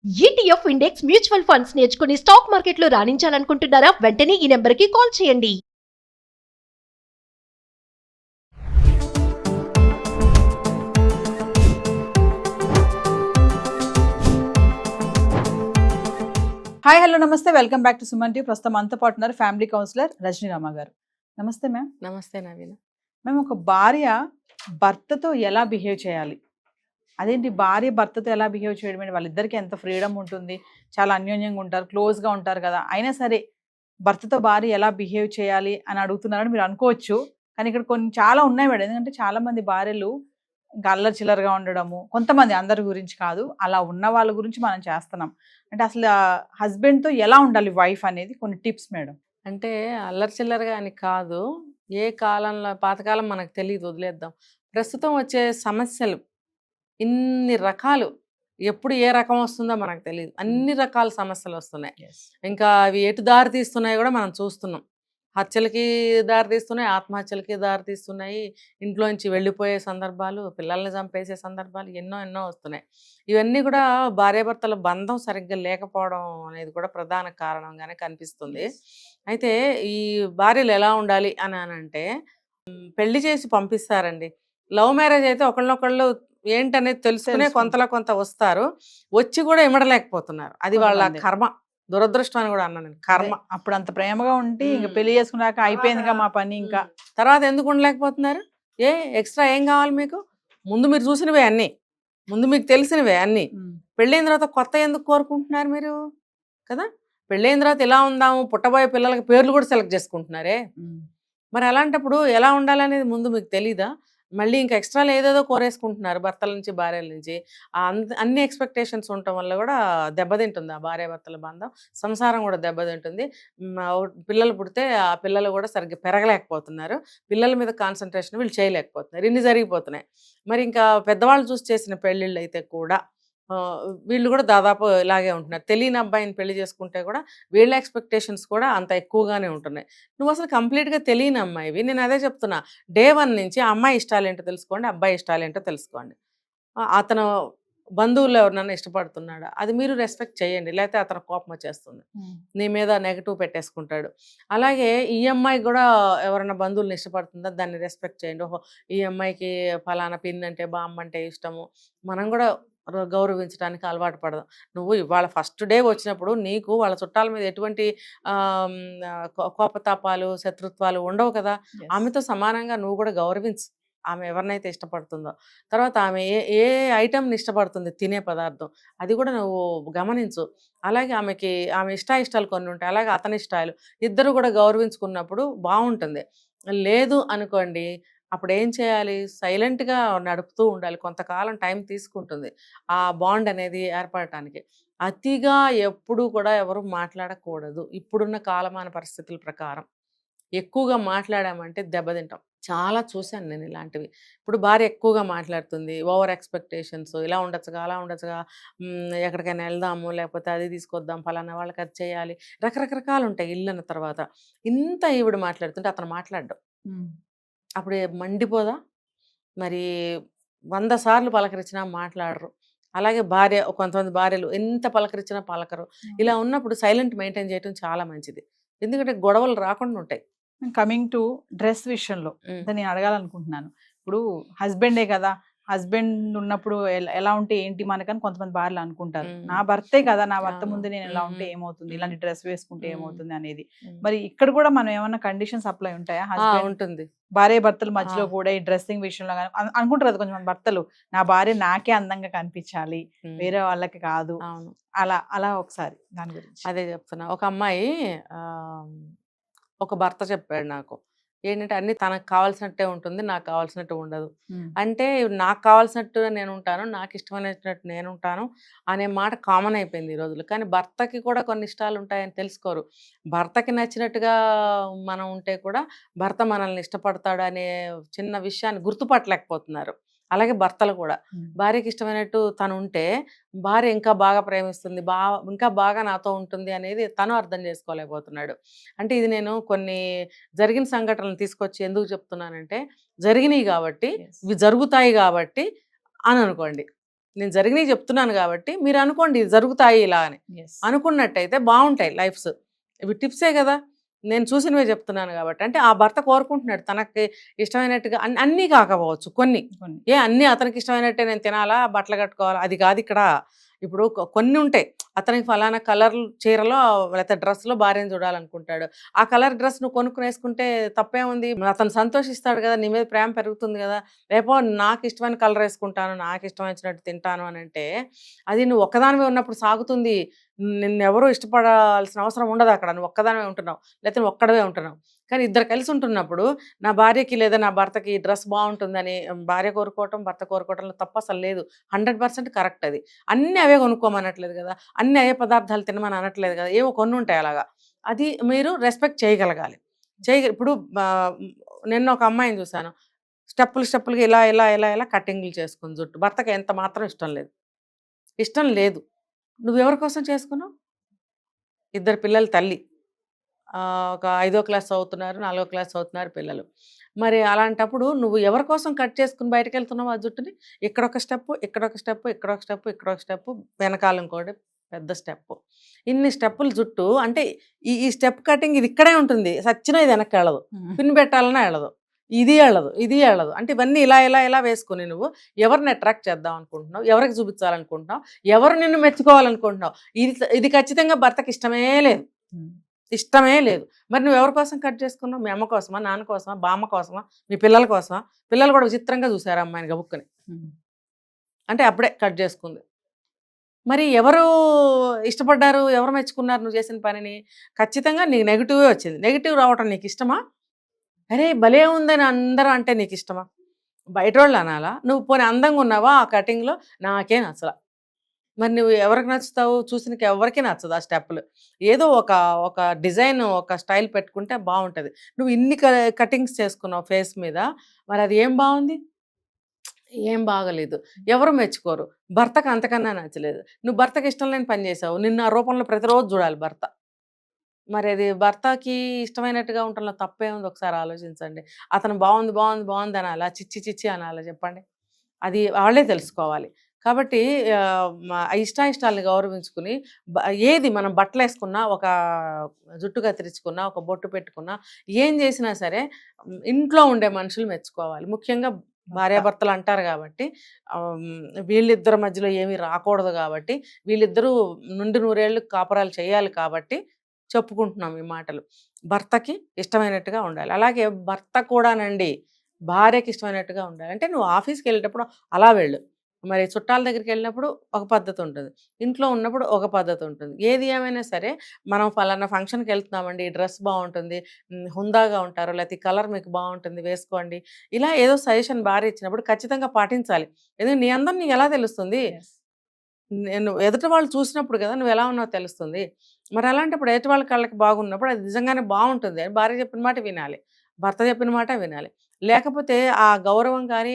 ETF index mutual funds నేర్చుకుని stock మార్కెట్లో రాణించాలనుకుంటున్నారా? వెంటనే ఈ నెంబర్కి కాల్ చేయండి. హాయ్ హలో నమస్తే, welcome back to Suman TV. ప్రస్తుతం మనతో పాటు ఉన్నారు ఫ్యామిలీ కౌన్సిలర్ రజనీ రామ గారు. నమస్తే మ్యామ్. నమస్తే నవీన. మేము ఒక భార్య భర్తతో ఎలా బిహేవ్ చేయాలి? అదేంటి భార్య భర్తతో ఎలా బిహేవ్ చేయడం అంటే వాళ్ళిద్దరికి ఎంత ఫ్రీడమ్ ఉంటుంది, చాలా అన్యోన్యంగా ఉంటారు, క్లోజ్గా ఉంటారు కదా, అయినా సరే భర్తతో భార్య ఎలా బిహేవ్ చేయాలి అని అడుగుతున్నారని మీరు అనుకోవచ్చు. కానీ ఇక్కడ కొన్ని చాలా ఉన్నాయి మేడం. ఎందుకంటే చాలా మంది భార్యలు ఇంకా అల్లరి చిల్లరగా ఉండడము, కొంతమంది, అందరి గురించి కాదు, అలా ఉన్న వాళ్ళ గురించి మనం చేస్తున్నాం. అంటే అసలు హస్బెండ్తో ఎలా ఉండాలి వైఫ్ అనేది కొన్ని టిప్స్ మేడం. అంటే అల్లరి చిల్లరగా అని కాదు, ఏ కాలంలో పాతకాలం మనకు తెలియదు, వదిలేద్దాం. ప్రస్తుతం వచ్చే సమస్యలు ఇన్ని రకాలు, ఎప్పుడు ఏ రకం వస్తుందో మనకు తెలియదు. అన్ని రకాల సమస్యలు వస్తున్నాయి. ఇంకా అవి ఎటు దారి తీస్తున్నాయి కూడా మనం చూస్తున్నాం. హత్యలకి దారి తీస్తున్నాయి, ఆత్మహత్యలకి దారి తీస్తున్నాయి, ఇంట్లోంచి వెళ్ళిపోయే సందర్భాలు, పిల్లల్ని చంపేసే సందర్భాలు ఎన్నో ఎన్నో వస్తున్నాయి. ఇవన్నీ కూడా భార్యాభర్తల బంధం సరిగ్గా లేకపోవడం అనేది కూడా ప్రధాన కారణంగానే కనిపిస్తుంది. అయితే ఈ భార్యలు ఎలా ఉండాలి అని అంటే, పెళ్లి చేసి పంపిస్తారండి. లవ్ మ్యారేజ్ అయితే ఒకళ్ళనొకళ్ళు ఏంటనేది తెలుసుకునే కొంతలో కొంత వస్తారు, వచ్చి కూడా ఇమడలేకపోతున్నారు. అది వాళ్ళ కర్మ, దురదృష్టం అని కూడా అన్నాను నేను. కర్మ. అప్పుడు అంత ప్రేమగా ఉంటే ఇంకా పెళ్లి చేసుకున్నాక అయిపోయిందిగా మా పని. ఇంకా తర్వాత ఎందుకు ఉండలేకపోతున్నారు? ఎక్స్ట్రా ఏం కావాలి మీకు? ముందు మీరు చూసినవే అన్నీ, ముందు మీకు తెలిసినవే అన్నీ. పెళ్ళైన తర్వాత కొత్త ఎందుకు కోరుకుంటున్నారు మీరు కదా? పెళ్ళైన తర్వాత ఎలా ఉందాము, పుట్టబోయే పిల్లలకి పేర్లు కూడా సెలెక్ట్ చేసుకుంటున్నారే. మరి అలాంటప్పుడు ఎలా ఉండాలనేది ముందు మీకు తెలీదా? మళ్ళీ ఇంకా ఎక్స్ట్రాలు ఏదేదో కోరేసుకుంటున్నారు భర్తల నుంచి, భార్యల నుంచి. అన్ని ఎక్స్పెక్టేషన్స్ ఉండటం వల్ల కూడా దెబ్బతింటుంది ఆ భార్యాభర్తల బంధం, సంసారం కూడా దెబ్బతింటుంది. పిల్లలు పుడితే ఆ పిల్లలు కూడా సరిగ్గా పెరగలేకపోతున్నారు, పిల్లల మీద కాన్సన్ట్రేషన్ వీళ్ళు చేయలేకపోతున్నారు, ఇన్ని జరిగిపోతున్నాయి. మరి ఇంకా పెద్దవాళ్ళు చూసి చేసిన పెళ్ళిళ్ళు అయితే కూడా వీళ్ళు కూడా దాదాపు ఇలాగే ఉంటున్నారు. తెలియని అబ్బాయిని పెళ్లి చేసుకుంటే కూడా వీళ్ళ ఎక్స్పెక్టేషన్స్ కూడా అంత ఎక్కువగానే ఉంటున్నాయి. నువ్వు అసలు కంప్లీట్గా తెలియని అమ్మాయివి. నేను అదే చెప్తున్నా, డే 1 నుంచి ఆ అమ్మాయి ఇష్టాలు ఏంటో తెలుసుకోండి, అబ్బాయి ఇష్టాలు ఏంటో తెలుసుకోండి. అతను బంధువులు ఎవరినైనా ఇష్టపడుతున్నాడా, అది మీరు రెస్పెక్ట్ చేయండి, లేకపోతే అతను కోపం వచ్చేస్తుంది, నీ మీద నెగటివ్ పెట్టేసుకుంటాడు. అలాగే ఈ అమ్మాయి కూడా ఎవరైనా బంధువులను ఇష్టపడుతుందా, దాన్ని రెస్పెక్ట్ చేయండి. ఓహో, ఈ అమ్మాయికి ఫలానా పిన్ అంటే, బామ్మ అంటే ఇష్టము, మనం కూడా గౌరవించడానికి అలవాటు పడదాం. నువ్వు ఇవాళ ఫస్ట్ డే వచ్చినప్పుడు నీకు వాళ్ళ చుట్టాల మీద ఎటువంటి కోపతాపాలు, శత్రుత్వాలు ఉండవు కదా. ఆమెతో సమానంగా నువ్వు కూడా గౌరవించు, ఆమె ఎవరినైతే ఇష్టపడుతుందో. తర్వాత ఆమె ఏ ఏ ఐటెంని ఇష్టపడుతుంది, తినే పదార్థం, అది కూడా నువ్వు గమనించు. అలాగే ఆమె ఇష్టాయిష్టాలు కొన్ని ఉంటాయి, అలాగే అతని ఇష్టాలు, ఇద్దరు కూడా గౌరవించుకున్నప్పుడు బాగుంటుంది. లేదు అనుకోండి, అప్పుడు ఏం చేయాలి? సైలెంట్గా నడుపుతూ ఉండాలి. కొంతకాలం టైం తీసుకుంటుంది ఆ బాండ్ అనేది ఏర్పడటానికి. అతిగా ఎప్పుడూ కూడా ఎవరు మాట్లాడకూడదు. ఇప్పుడున్న కాలమాన పరిస్థితుల ప్రకారం ఎక్కువగా మాట్లాడామంటే దెబ్బతింటాం. చాలా చూశాను నేను ఇలాంటివి. ఇప్పుడు భార్య ఎక్కువగా మాట్లాడుతుంది, ఓవర్ ఎక్స్పెక్టేషన్స్, ఇలా ఉండొచ్చుగా, అలా ఉండొచ్చుగా, ఎక్కడికైనా వెళ్దాము, లేకపోతే అది తీసుకొద్దాం, ఫలానా వాళ్ళకి అది చేయాలి, రకరకాలు ఉంటాయి. ఇల్లు అన్న తర్వాత ఇంత ఈవిడ మాట్లాడుతుంటే అతను మాట్లాడడం, అప్పుడు మండిపోదా? మరి 100 సార్లు పలకరించినా మాట్లాడరు. అలాగే కొంతమంది భార్యలు ఎంత పలకరించినా పలకరు. ఇలా ఉన్నప్పుడు సైలెంట్ మెయింటైన్ చేయడం చాలా మంచిది, ఎందుకంటే గొడవలు రాకుండా ఉంటాయి. కమింగ్ టు డ్రెస్ విషయంలో నేను అడగాలనుకుంటున్నాను. ఇప్పుడు హస్బెండే కదా, హస్బెండ్ ఉన్నప్పుడు ఎలా ఉంటే ఏంటి మనకని కొంతమంది భార్యలు అనుకుంటారు. నా భర్తే కదా, నా భర్త ముందు నేను ఎలా ఉంటే ఏమవుతుంది, ఇలాంటి డ్రెస్ వేసుకుంటే ఏమవుతుంది అనేది. మరి ఇక్కడ కూడా మనం ఏమన్నా కండిషన్స్ అప్లై ఉంటాయా? ఉంటుంది. భార్య భర్తల మధ్యలో కూడా ఈ డ్రెస్సింగ్ విషయంలో అనుకుంటారు కదా కొంచెం భర్తలు, నా భార్య నాకే అందంగా కనిపించాలి, వేరే వాళ్ళకి కాదు. అలా అలా ఒకసారి దాని గురించి. అదే చెప్తున్నా. ఒక అమ్మాయి ఒక భర్త చెప్పాడు నాకు, ఏంటంటే అన్ని తనకు కావాల్సినట్టే ఉంటుంది, నాకు కావాల్సినట్టు ఉండదు. అంటే నాకు కావాల్సినట్టు నేను ఉంటాను, నాకు ఇష్టమైనట్టు నేను ఉంటాను అనే మాట కామన్ అయిపోయింది ఈ రోజులు. కానీ భర్తకి కూడా కొన్ని ఇష్టాలు ఉంటాయని తెలుసుకోరు. భర్తకి నచ్చినట్టుగా మనం ఉంటే కూడా భర్త మనల్ని ఇష్టపడతాడు అనే చిన్న విషయాన్ని గుర్తుపట్టలేకపోతున్నారు. అలాగే భర్తలు కూడా భార్యకి ఇష్టమైనట్టు తను ఉంటే భార్య ఇంకా బాగా ప్రేమిస్తుంది, ఇంకా బాగా నాతో ఉంటుంది అనేది తను అర్థం చేసుకోలేకపోతున్నాడు. అంటే ఇది నేను కొన్ని జరిగిన సంఘటనలు తీసుకొచ్చి ఎందుకు చెప్తున్నానంటే, జరిగినాయి కాబట్టి, ఇవి జరుగుతాయి కాబట్టి అని అనుకోండి. నేను జరిగినవి చెప్తున్నాను కాబట్టి మీరు అనుకోండి ఇది జరుగుతాయి ఇలా అని అనుకున్నట్టయితే బాగుంటాయి లైఫ్స్. ఇవి టిప్సే కదా, నేను చూసినవే చెప్తున్నాను కాబట్టి. అంటే ఆ భర్త కోరుకుంటున్నాడు తనకి ఇష్టమైనట్టుగా, అన్నీ కాకపోవచ్చు కొన్ని. అన్నీ అతనికి ఇష్టమైనట్టే నేను తినాలా, బట్టలు కట్టుకోవాలా, అది కాదు ఇక్కడ. ఇప్పుడు కొన్ని ఉంటాయి, అతనికి ఫలానా కలర్ చీరలో లేకపోతే డ్రెస్లో భార్యను చూడాలనుకుంటాడు. ఆ కలర్ డ్రెస్ నువ్వు కొనుక్కుని వేసుకుంటే తప్పే ఉంది, అతను సంతోషిస్తాడు కదా, నీ మీద ప్రేమ పెరుగుతుంది కదా. రేపో నాకు ఇష్టమైన కలర్ వేసుకుంటాను, నాకు ఇష్టం వచ్చినట్టు తింటాను అని అంటే అది నువ్వు ఒక్కదానివే ఉన్నప్పుడు సాగుతుంది. నిన్నెవరూ ఇష్టపడాల్సిన అవసరం ఉండదు అక్కడ, నువ్వు ఒక్కదానివే ఉంటున్నావు, లేకపోతే నువ్వు ఒక్కడవే ఉంటున్నావు. కానీ ఇద్దరు కలిసి ఉంటున్నప్పుడు నా భార్యకి లేదా నా భర్తకి ఈ డ్రెస్ బాగుంటుందని భార్య కోరుకోవటం భర్త కోరుకోవటంలో తప్ప అసలు లేదు. 100% కరెక్ట్ అది. అన్నీ అవే కొనుక్కోమనట్లేదు కదా, అన్ని అవే పదార్థాలు తినమని అనట్లేదు కదా, ఏవో కొన్ని ఉంటాయి అలాగా. అది మీరు రెస్పెక్ట్ చేయగలగాలి. ఇప్పుడు నిన్న ఒక అమ్మాయిని చూశాను, స్టెప్పులుగా ఇలా ఇలా ఇలా ఇలా కటింగ్లు చేసుకుని జుట్టు. భర్తకి ఎంత మాత్రం ఇష్టం లేదు. నువ్వు ఎవరి కోసం చేసుకున్నావు? ఇద్దరు పిల్లల తల్లి, ఒక 5వ క్లాస్ చదువుతున్నారు, 4వ క్లాస్ చదువుతున్నారు పిల్లలు. మరి అలాంటప్పుడు నువ్వు ఎవరి కోసం కట్ చేసుకుని బయటకు వెళ్తున్నావు ఆ జుట్టుని? ఇక్కడొక స్టెప్పు, ఇక్కడొక స్టెప్పు, ఇక్కడొక స్టెప్పు, ఇక్కడొక స్టెప్పు, వెనకాల ఇంకోటి పెద్ద స్టెప్పు. ఇన్ని స్టెప్పులు జుట్టు అంటే ఈ స్టెప్ కటింగ్ ఇది ఇక్కడే ఉంటుంది, సచ్చినా ఇది వెనక్కి వెళ్ళదు, పిన్ పెట్టాలన్నా వెళ్ళదు, ఇది వెళ్ళదు. అంటే ఇవన్నీ ఇలా ఇలా ఇలా వేసుకుని నువ్వు ఎవరిని అట్రాక్ట్ చేద్దాం అనుకుంటున్నావు, ఎవరికి చూపించాలనుకుంటున్నావు, ఎవరు నిన్ను మెచ్చుకోవాలనుకుంటున్నావు? ఇది ఖచ్చితంగా భర్తకి ఇష్టమే లేదు. మరి నువ్వు ఎవరి కోసం కట్ చేసుకున్నావు? మీ అమ్మ కోసమా, నాన్న కోసమా, బామ్మ కోసమా, మీ పిల్లల కోసమా? పిల్లలు కూడా విచిత్రంగా చూసారు అమ్మాయిని గబుక్కుని, అంటే అప్పుడే కట్ చేసుకుంది. మరి ఎవరు ఇష్టపడ్డారు, ఎవరు మెచ్చుకున్నారు నువ్వు చేసిన పనిని? ఖచ్చితంగా నీకు నెగిటివే వచ్చింది. నెగిటివ్ రావటం నీకు ఇష్టమా? అరే భలే ఉందని అందరూ అంటే నీకు ఇష్టమా? బయట వాళ్ళు అనాలా? నువ్వు పోనీ అందంగా ఉన్నావా ఆ కటింగ్లో? నాకే నచ్చలా. మరి నువ్వు ఎవరికి నచ్చుతావు? చూసినకి ఎవరికి నచ్చదు ఆ స్టెప్పులు. ఏదో ఒక డిజైన్, ఒక స్టైల్ పెట్టుకుంటే బాగుంటుంది. నువ్వు ఇన్ని కటింగ్స్ చేసుకున్నావు ఫేస్ మీద, మరి అది ఏం బాగుంది? ఏం బాగలేదు, ఎవరు మెచ్చుకోరు. భర్తకు అంతకన్నా నచ్చలేదు. నువ్వు భర్తకి ఇష్టం లేని పని చేసావు, నిన్ను ఆ రూపంలో ప్రతిరోజు చూడాలి భర్త. మరి అది భర్తకి ఇష్టమైనట్టుగా ఉండటంలో తప్పే ఉంది? ఒకసారి ఆలోచించండి. అతను బాగుంది అనాలా, చిచ్చి అనాలా చెప్పండి? అది వాళ్ళే తెలుసుకోవాలి. కాబట్టి ఇష్టాయిష్టాలని గౌరవించుకుని ఏది మనం బట్టలు వేసుకున్నా, ఒక జుట్టు కత్తిరించుకున్నా, ఒక బొట్టు పెట్టుకున్నా, ఏం చేసినా సరే ఇంట్లో ఉండే మనుషులు మెచ్చుకోవాలి. ముఖ్యంగా భార్యాభర్తలు అంటారు కాబట్టి వీళ్ళిద్దరి మధ్యలో ఏమీ రాకూడదు కాబట్టి, వీళ్ళిద్దరూ నుండి నూరేళ్ళు కాపురాలు చేయాలి కాబట్టి చెప్పుకుంటున్నాం ఈ మాటలు. భర్తకి ఇష్టమైనట్టుగా ఉండాలి. అలాగే భర్త కూడానండి భార్యకి ఇష్టమైనట్టుగా ఉండాలి. అంటే నువ్వు ఆఫీస్కి వెళ్ళేటప్పుడు అలా వెళ్ళు, మరి చుట్టాల దగ్గరికి వెళ్ళినప్పుడు ఒక పద్ధతి ఉంటుంది, ఇంట్లో ఉన్నప్పుడు ఒక పద్ధతి ఉంటుంది. ఏది ఏమైనా సరే మనం ఫలానా ఫంక్షన్కి వెళ్తున్నామండి, ఈ డ్రెస్ బాగుంటుంది, హుందాగా ఉంటారు, లేకపోతే కలర్ మీకు బాగుంటుంది వేసుకోండి, ఇలా ఏదో సజెషన్ భార్య ఇచ్చినప్పుడు ఖచ్చితంగా పాటించాలి. ఎందుకంటే నీ అందరం నీకు ఎలా తెలుస్తుంది? నేను ఎదుటి వాళ్ళు చూసినప్పుడు కదా నువ్వు ఎలా ఉన్నావో తెలుస్తుంది. మరి అలాంటప్పుడు ఎదుటి వాళ్ళ కళ్ళకి బాగున్నప్పుడు అది నిజంగానే బాగుంటుంది అని భార్య చెప్పిన మాట వినాలి, భర్త చెప్పిన మాట వినాలి. లేకపోతే ఆ గౌరవం కానీ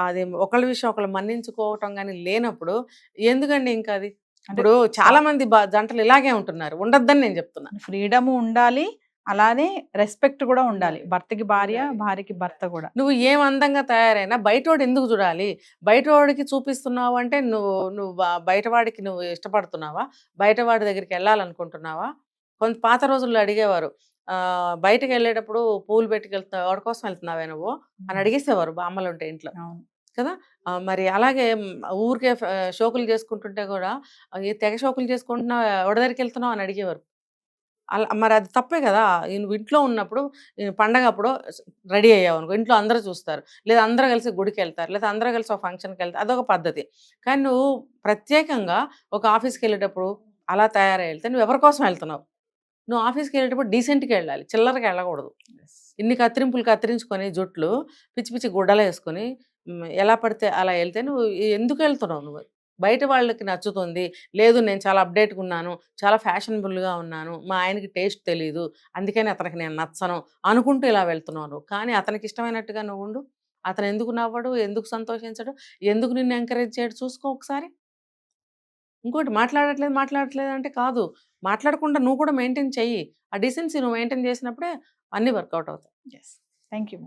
అది ఒకళ్ళ విషయం ఒకళ్ళు మన్నించుకోవటం కానీ లేనప్పుడు ఎందుకండి ఇంకా అది? ఇప్పుడు చాలా మంది జంటలు ఇలాగే ఉంటున్నారు, ఉండొద్దని నేను చెప్తున్నా. ఫ్రీడమ్ ఉండాలి, అలానే రెస్పెక్ట్ కూడా ఉండాలి. భర్తకి భార్య, భార్యకి భర్త కూడా. నువ్వు ఏం అందంగా తయారైనా బయటవాడు ఎందుకు చూడాలి? బయటవాడికి చూపిస్తున్నావు అంటే నువ్వు బయటవాడికి నువ్వు ఇష్టపడుతున్నావా? బయటవాడి దగ్గరికి వెళ్ళాలనుకుంటున్నావా? కొంత పాత రోజుల్లో అడిగేవారు, బయటకు వెళ్ళేటప్పుడు పూలు పెట్టుకెళ్తున్నావు, ఎవరి కోసం వెళ్తున్నావే నువ్వు అని అడిగేసేవారు బామ్మలు ఉంటే ఇంట్లో కదా. మరి అలాగే ఊరికే షోకులు చేసుకుంటుంటే కూడా తెగ షోకులు చేసుకుంటున్నావు, ఎవరి దగ్గరికి వెళ్తున్నావు అని అడిగేవారు. అలా మరి అది తప్పే కదా. నువ్వు ఇంట్లో ఉన్నప్పుడు పండగ అప్పుడు రెడీ అయ్యావు అనుకో, ఇంట్లో అందరూ చూస్తారు, లేదా అందరూ కలిసి గుడికి వెళ్తారు, లేదా అందరూ కలిసి ఒక ఫంక్షన్కి వెళ్తారు, అదొక పద్ధతి. కానీ నువ్వు ప్రత్యేకంగా ఒక ఆఫీస్కి వెళ్ళేటప్పుడు అలా తయారై వెళ్తే నువ్వు ఎవరి కోసం వెళ్తున్నావు? నువ్వు ఆఫీస్కి వెళ్ళేటప్పుడు డీసెంట్గా వెళ్ళాలి, చిల్లరగా వెళ్ళకూడదు. ఇన్ని కత్తిరించుకొని జుట్లు పిచ్చి పిచ్చి గుడ్డలు వేసుకొని ఎలా పడితే అలా వెళ్తే నువ్వు ఎందుకు వెళ్తున్నావు? నువ్వు బయట వాళ్ళకి నచ్చుతుంది, లేదు నేను చాలా అప్డేట్గా ఉన్నాను, చాలా ఫ్యాషనబుల్గా ఉన్నాను, మా ఆయనకి టేస్ట్ తెలీదు అందుకని అతనికి నేను నచ్చను అనుకుంటూ ఇలా వెళ్తున్నాను. కానీ అతనికి ఇష్టమైనట్టుగా నువ్వు ఉండు. అతను ఎందుకు నవ్వడు, ఎందుకు సంతోషించడు, ఎందుకు నిన్ను ఎంకరేజ్ చేయడు చూసుకో ఒకసారి. ఇంకోటి మాట్లాడట్లేదు అంటే కాదు, మాట్లాడకుండా నువ్వు కూడా మెయింటైన్ చెయ్యి. ఆ డీసెన్సీ నువ్వు మెయింటైన్ చేసినప్పుడే అన్నీ వర్కౌట్ అవుతాయి. Thank you.